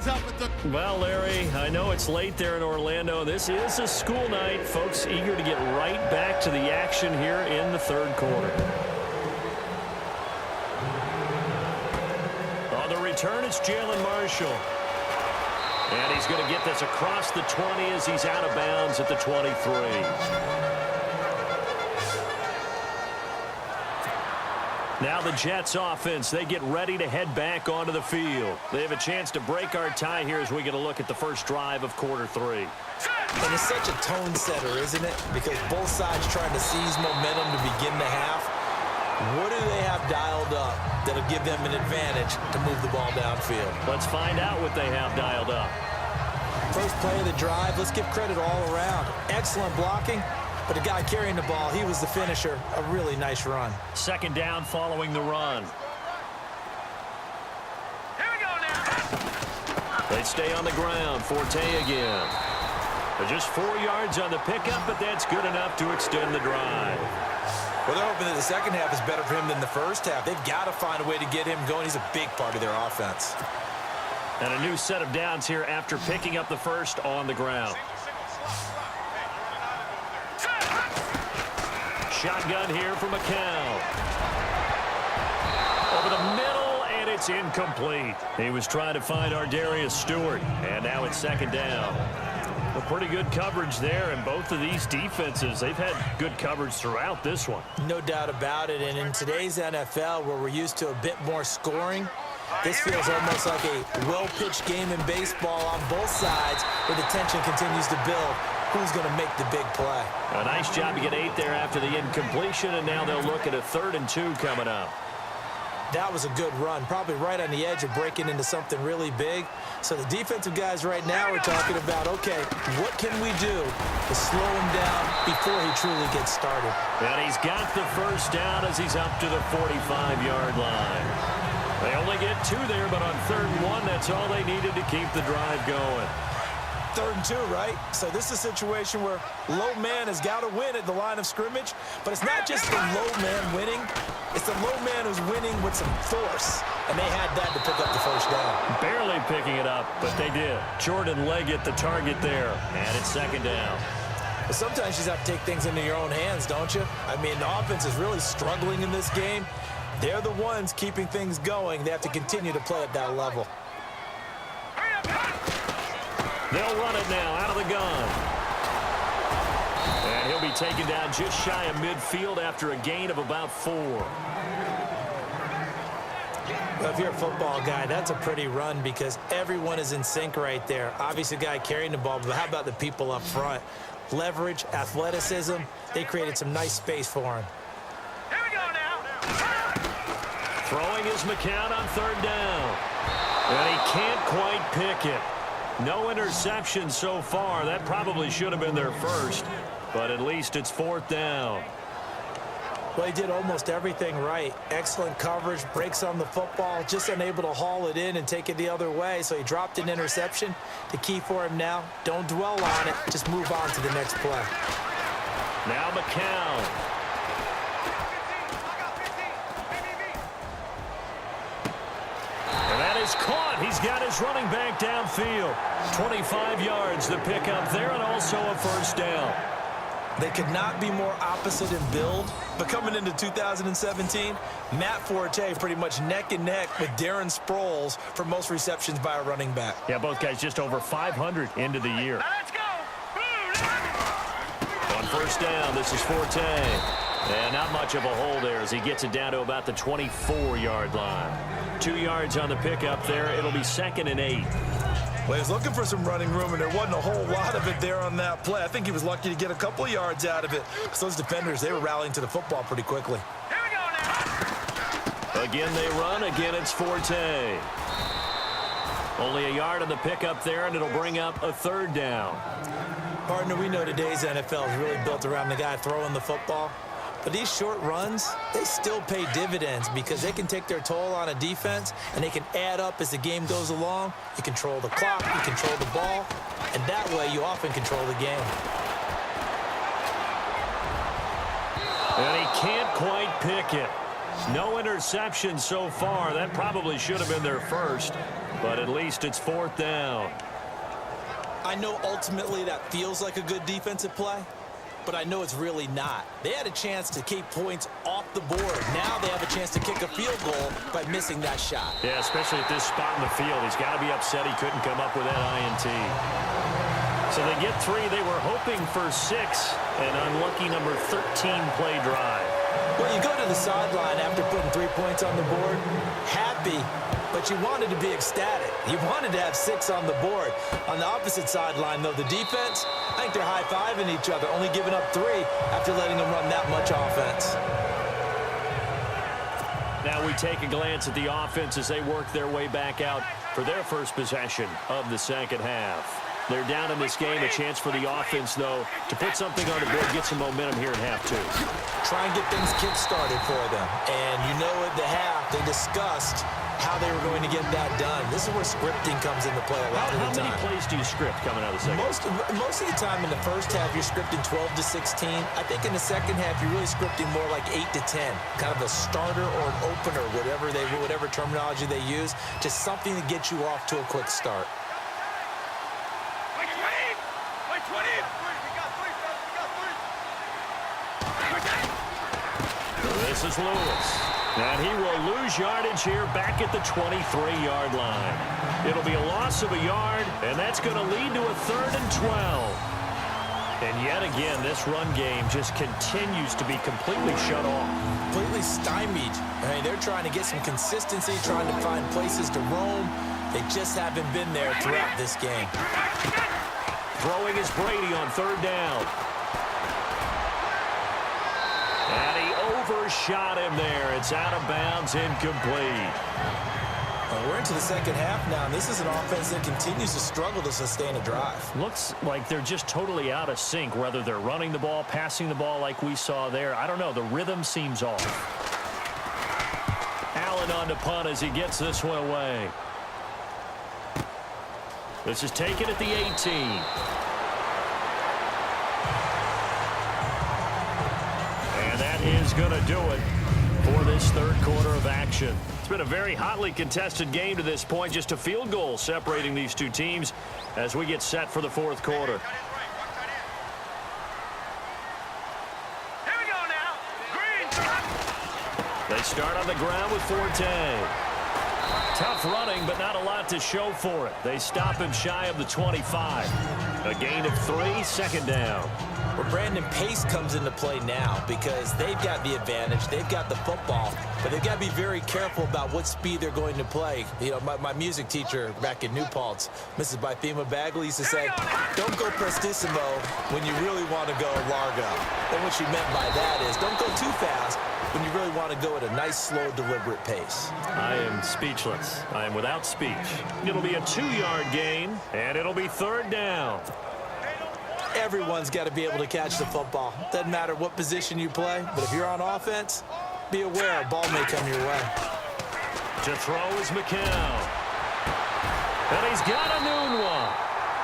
Well, Larry, I know it's late there in Orlando. This is a school night. Folks eager to get right back to the action here in the third quarter. On the return, it's Jalen Marshall. And he's going to get this across the 20 as he's out of bounds at the 23. Now the Jets offense, they get ready to head back onto the field. They have a chance to break our tie here as we get a look at the first drive of quarter three. And it's such a tone setter, isn't it? Because both sides trying to seize momentum to begin the half. What do they have dialed up that'll give them an advantage to move the ball downfield? Let's find out what they have dialed up. First play of the drive, let's give credit all around. Excellent blocking. But the guy carrying the ball, he was the finisher. A really nice run. Second down following the run. Here we go now. They stay on the ground. Forte again. They're just 4 yards on the pickup, but that's good enough to extend the drive. Well, they're hoping that the second half is better for him than the first half. They've got to find a way to get him going. He's a big part of their offense. And a new set of downs here after picking up the first on the ground. Shotgun here for McCown. Over the middle, and it's incomplete. He was trying to find Ardarius Stewart, and now it's second down. Well, pretty good coverage there, and both of these defenses, they've had good coverage throughout this one. No doubt about it, and in today's NFL, where we're used to a bit more scoring, this feels almost like a well-pitched game in baseball on both sides, where the tension continues to build. Who's going to make the big play? A nice job to get 8 there after the incompletion, and now they'll look at a 3rd and 2 coming up. That was a good run, probably right on the edge of breaking into something really big. So the defensive guys right now are talking about, okay, what can we do to slow him down before he truly gets started? And he's got the first down as he's up to the 45-yard line. They only get 2 there, but on 3rd and 1, that's all they needed to keep the drive going. 3rd and 2, right? So this is a situation where low man has got to win at the line of scrimmage, but it's not just the low man winning. It's the low man who's winning with some force, and they had that to pick up the first down. Barely picking it up, but they did. Jordan Leggett, the target there, and it's second down. But sometimes you just have to take things into your own hands, don't you? I mean, the offense is really struggling in this game. They're the ones keeping things going. They have to continue to play at that level. They'll run it now out of the gun. And he'll be taken down just shy of midfield after a gain of about 4. Well, if you're a football guy, that's a pretty run because everyone is in sync right there. Obviously, the guy carrying the ball, but how about the people up front? Leverage, athleticism, they created some nice space for him. Here we go now. Throwing is McCown on 3rd down. And he can't quite pick it. No interception so far. That probably should have been their first, but at least it's 4th down. Well, he did almost everything right. Excellent coverage, breaks on the football, just unable to haul it in and take it the other way, so he dropped an interception. The key for him now, don't dwell on it, just move on to the next play. Now McCown. And that is caught. He's got his running back downfield. 25 yards the pickup there, and also a first down. They could not be more opposite in build, but coming into 2017, Matt Forte pretty much neck and neck with Darren Sproles for most receptions by a running back. Yeah, both guys just over 500 into the year. Let's go. On first down, this is Forte. And not much of a hole there as he gets it down to about the 24-yard line. 2 yards on the pickup there. It'll be 2nd and 8. Well, he was looking for some running room, and there wasn't a whole lot of it there on that play. I think he was lucky to get a couple yards out of it. Because those defenders, they were rallying to the football pretty quickly. Here we go now. Again they run. Again it's Forte. Only a yard on the pickup there, and it'll bring up a 3rd down. Partner, we know today's NFL is really built around the guy throwing the football. But these short runs, they still pay dividends because they can take their toll on a defense, and they can add up as the game goes along. You control the clock, you control the ball, and that way you often control the game. And he can't quite pick it. No interception so far. That probably should have been their first, but at least it's 4th down. I know ultimately that feels like a good defensive play, but I know it's really not. They had a chance to keep points off the board. Now they have a chance to kick a field goal by missing that shot. Yeah, especially at this spot in the field. He's got to be upset he couldn't come up with that INT. So they get 3. They were hoping for 6. An unlucky number 13 play drive. Well, you go to the sideline after putting 3 points on the board, happy, but you wanted to be ecstatic. You wanted to have 6 on the board. On the opposite sideline, though, the defense, I think they're high-fiving each other, only giving up 3 after letting them run that much offense. Now we take a glance at the offense as they work their way back out for their first possession of the second half. They're down in this game. A chance for the offense, though, to put something on the board, get some momentum here in half 2. Try and get things kick-started for them. And you know at the half, they discussed how they were going to get that done. This is where scripting comes into play a lot of the time. How many plays do you script coming out of the second? Most of the time in the first half, you're scripting 12 to 16. I think in the second half, you're really scripting more like 8 to 10. Kind of a starter or an opener, whatever terminology they use, just something to get you off to a quick start. This is Lewis. And he will lose yardage here back at the 23-yard line. It'll be a loss of a yard, and that's going to lead to a 3rd and 12. And yet again, this run game just continues to be completely shut off. Completely stymied. I mean, they're trying to get some consistency, trying to find places to roam. They just haven't been there throughout this game. Throwing is Brady on 3rd down. And he overshot him there. It's out of bounds, incomplete. Well, we're into the second half now, and this is an offense that continues to struggle to sustain a drive. Looks like they're just totally out of sync, whether they're running the ball, passing the ball like we saw there. I don't know. The rhythm seems off. Allen on the punt as he gets this one away. This is taken at the 18. And that is going to do it for this 3rd quarter of action. It's been a very hotly contested game to this point. Just a field goal separating these two teams as we get set for the 4th quarter. Here we go now. Green. They start on the ground with Forte. Tough running, but not a lot to show for it. They stop him shy of the 25. A gain of 3, 2nd down. Well, Brandon, pace comes into play now because they've got the advantage. They've got the football, but they've got to be very careful about what speed they're going to play. You know, my music teacher back in New Paltz, Mrs. Bythema Bagley, used to say, don't go prestissimo when you really want to go largo. And what she meant by that is don't go too fast when you really want to go at a nice, slow, deliberate pace. I am speechless. I am without speech. It'll be a 2-yard gain, and it'll be 3rd down. Everyone's got to be able to catch the football. Doesn't matter what position you play, but if you're on offense, be aware a ball may come your way. To throw is McCown. And he's got a noon one.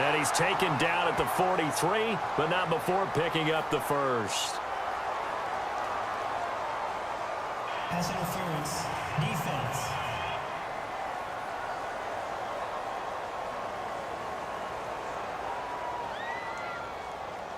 And he's taken down at the 43, but not before picking up the first. Pass interference, defense.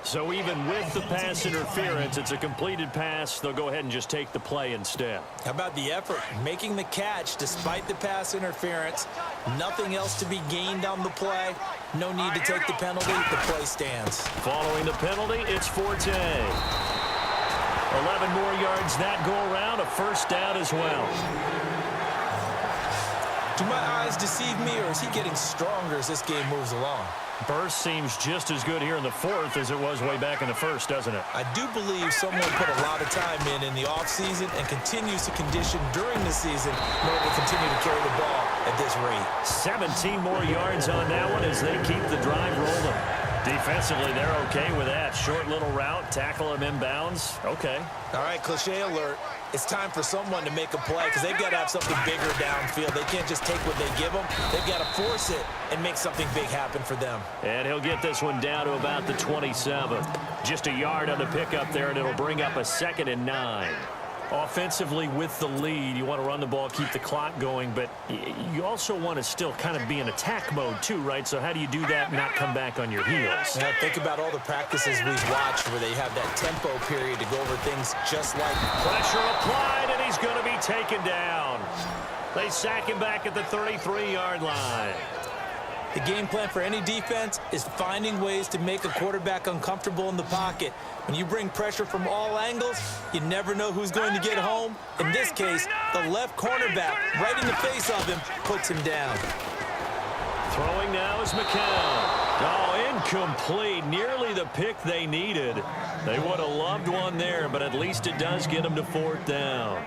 So even with the pass interference, it's a completed pass. They'll go ahead and just take the play instead. How about the effort? Making the catch despite the pass interference. Nothing else to be gained on the play. No need to take the penalty. The play stands. Following the penalty, it's Forte. 11 more yards that go around, a 1st down as well. Do my eyes deceive me, or is he getting stronger as this game moves along? Burst seems just as good here in the 4th as it was way back in the 1st, doesn't it? I do believe someone put a lot of time in the offseason and continues to condition during the season in order to continue to carry the ball at this rate. 17 more yards on that one as they keep the drive rolling. Defensively, they're okay with that. Short little route, tackle him inbounds. Okay. All right, cliche alert. It's time for someone to make a play because they've got to have something bigger downfield. They can't just take what they give them. They've got to force it and make something big happen for them. And he'll get this one down to about the 27. Just a yard on the pickup there, and it'll bring up a 2nd and 9. Offensively with the lead, you want to run the ball, keep the clock going, but you also want to still kind of be in attack mode too, right? So how do you do that and not come back on your heels? Now, think about all the practices we've watched where they have that tempo period to go over things just like pressure applied, and he's going to be taken down. They sack him back at the 33-yard line. The game plan for any defense is finding ways to make a quarterback uncomfortable in the pocket. When you bring pressure from all angles, you never know who's going to get home. In this case, the left cornerback, right in the face of him, puts him down. Throwing now is McCown. Oh, incomplete. Nearly the pick they needed. They would have loved one there, but at least it does get them to 4th down.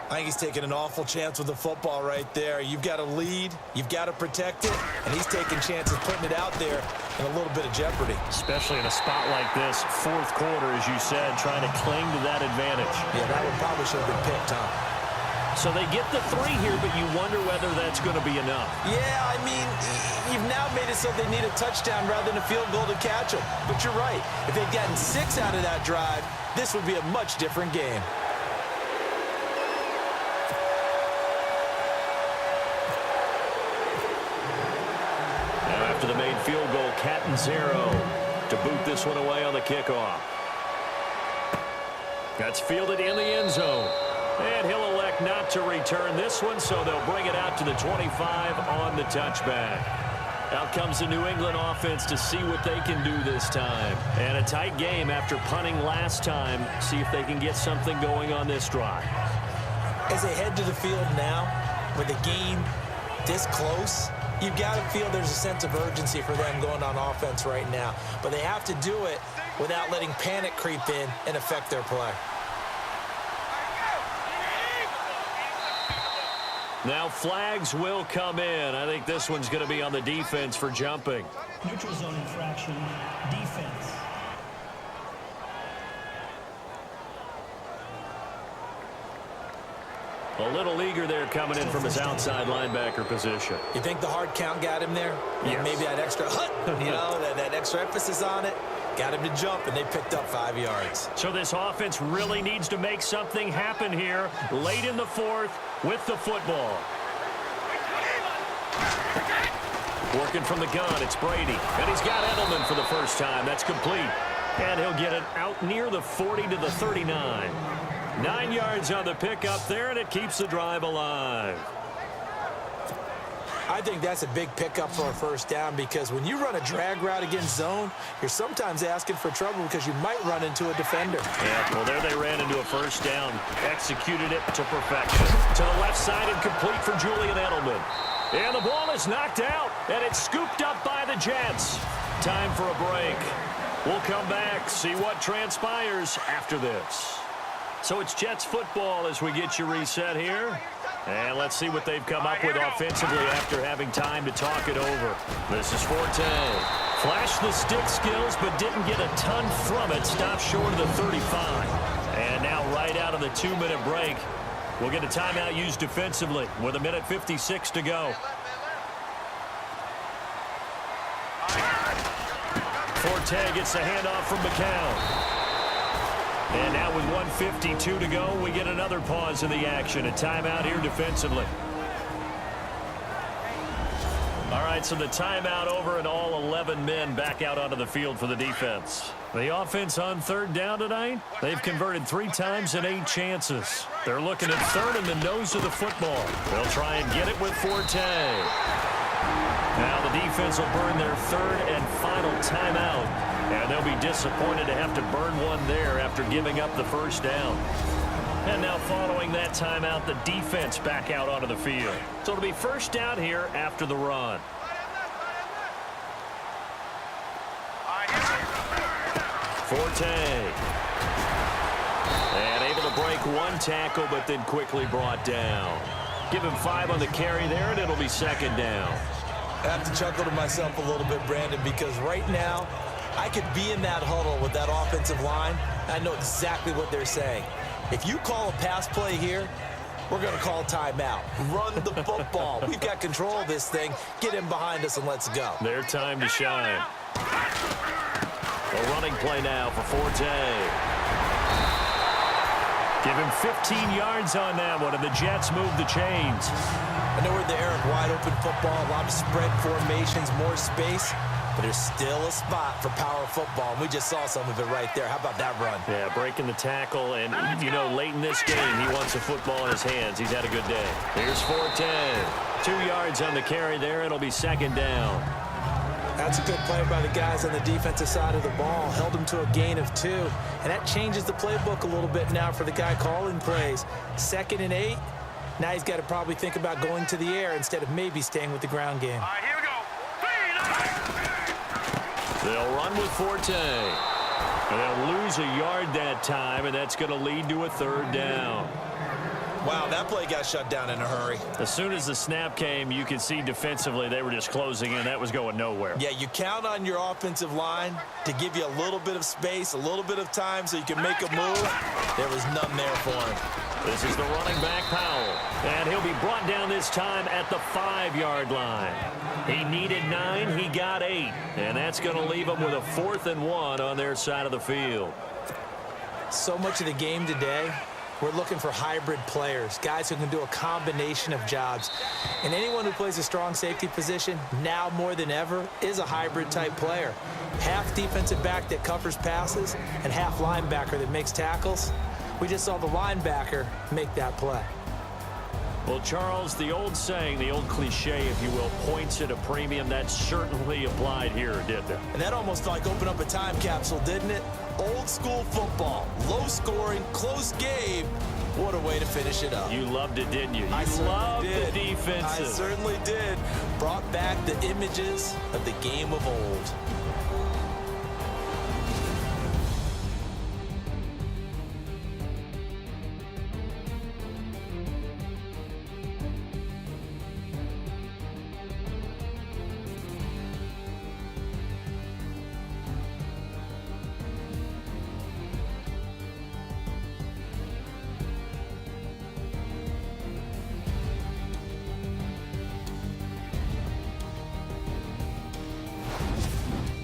I think he's taking an awful chance with the football right there. You've got to lead, you've got to protect it, and he's taking chances putting it out there in a little bit of jeopardy. Especially in a spot like this, 4th quarter, as you said, trying to cling to that advantage. Yeah, that one probably should have been picked, huh? So they get the 3 here, but you wonder whether that's going to be enough. Yeah, I mean, you've now made it so they need a touchdown rather than a field goal to catch them. But you're right. If they'd gotten 6 out of that drive, this would be a much different game. After the made field goal, Catanzaro to boot this one away on the kickoff. That's fielded in the end zone. And he'll elect not to return this one, so they'll bring it out to the 25 on the touchback. Out comes the New England offense to see what they can do this time. And a tight game after punting last time. See if they can get something going on this drive. As they head to the field now, with the game this close, you've got to feel there's a sense of urgency for them going on offense right now. But they have to do it without letting panic creep in and affect their play. Now flags will come in. I think this one's going to be on the defense for jumping. Neutral zone infraction. Defense. A little eager there coming in from his outside linebacker position. You think the hard count got him there? Yes. Maybe that extra that extra emphasis on it got him to jump, and they picked up 5 yards. So this offense really needs to make something happen here late in the 4th with the football. Working from the gun, it's Brady. And he's got Edelman for the first time. That's complete. And he'll get it out near the 40 to the 39. 9 yards on the pickup there, and it keeps the drive alive. I think that's a big pickup for a first down, because when you run a drag route against zone, you're sometimes asking for trouble because you might run into a defender. Yeah, well, there they ran into a first down. Executed it to perfection. To the left side and complete for Julian Edelman. And the ball is knocked out, and it's scooped up by the Jets. Time for a break. We'll come back, see what transpires after this. So it's Jets football as we get you reset here. And let's see what they've come up with offensively after having time to talk it over. This is Forte. Flashed the stick skills, but didn't get a ton from it. Stopped short of the 35. And now right out of the 2-minute break, we'll get a timeout used defensively with 1:56 to go. Forte gets the handoff from McCown. And now with 1:52 to go, we get another pause in the action. A timeout here defensively. All right, so the timeout over and all 11 men back out onto the field for the defense. The offense on 3rd down tonight, they've converted 3 times in 8 chances. They're looking at 3rd in the nose of the football. They'll try and get it with Forte. Now the defense will burn their 3rd and final timeout. And they'll be disappointed to have to burn one there after giving up the first down. And now following that timeout, the defense back out onto the field. So it'll be first down here after the run. Forte. And able to break one tackle, but then quickly brought down. Give him 5 on the carry there, and it'll be 2nd down. I have to chuckle to myself a little bit, Brandon, because right now, I could be in that huddle with that offensive line. I know exactly what they're saying. If you call a pass play here, we're going to call timeout. Run the football. We've got control of this thing. Get him behind us and let's go. Their time to shine. A running play now for Forte. Give him 15 yards on that one, and the Jets move the chains. I know we're in the era of wide-open football, a lot of spread formations, more space, but there's still a spot for power football, and we just saw some of it right there. How about that run? Yeah, breaking the tackle, and, you know, late in this game, he wants the football in his hands. He's had a good day. Here's 4-10. 2 yards on the carry there. It'll be second down. That's a good play by the guys on the defensive side of the ball. Held them to a gain of 2, and that changes the playbook a little bit now for the guy calling plays. 2nd and 8. Now he's got to probably think about going to the air instead of maybe staying with the ground game. All right, here we go. They'll run with Forte. And they'll lose a yard that time, and that's going to lead to a 3rd down. Wow, that play got shut down in a hurry. As soon as the snap came, you could see defensively they were just closing in. That was going nowhere. Yeah, you count on your offensive line to give you a little bit of space, a little bit of time so you can make a move. There was none there for him. This is the running back, Powell. And he'll be brought down this time at the 5-yard line. He needed 9, he got 8. And that's going to leave him with a 4th and 1 on their side of the field. So much of the game today, we're looking for hybrid players, guys who can do a combination of jobs. And anyone who plays a strong safety position, now more than ever, is a hybrid type player. Half defensive back that covers passes and half linebacker that makes tackles. We just saw the linebacker make that play. Well, Charles, the old saying, the old cliche, if you will, points at a premium, that certainly applied here, didn't it? And that almost like opened up a time capsule, didn't it? Old school football, low scoring, close game. What a way to finish it up. You loved it, didn't you? I You loved certainly the did. defensive. I certainly did. Brought back the images of the game of old.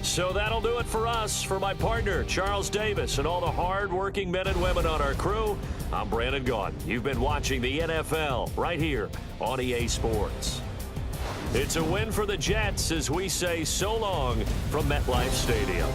So that'll do it for us. For my partner, Charles Davis, and all the hard-working men and women on our crew, I'm Brandon Gaudin. You've been watching the NFL right here on EA Sports. It's a win for the Jets as we say so long from MetLife Stadium.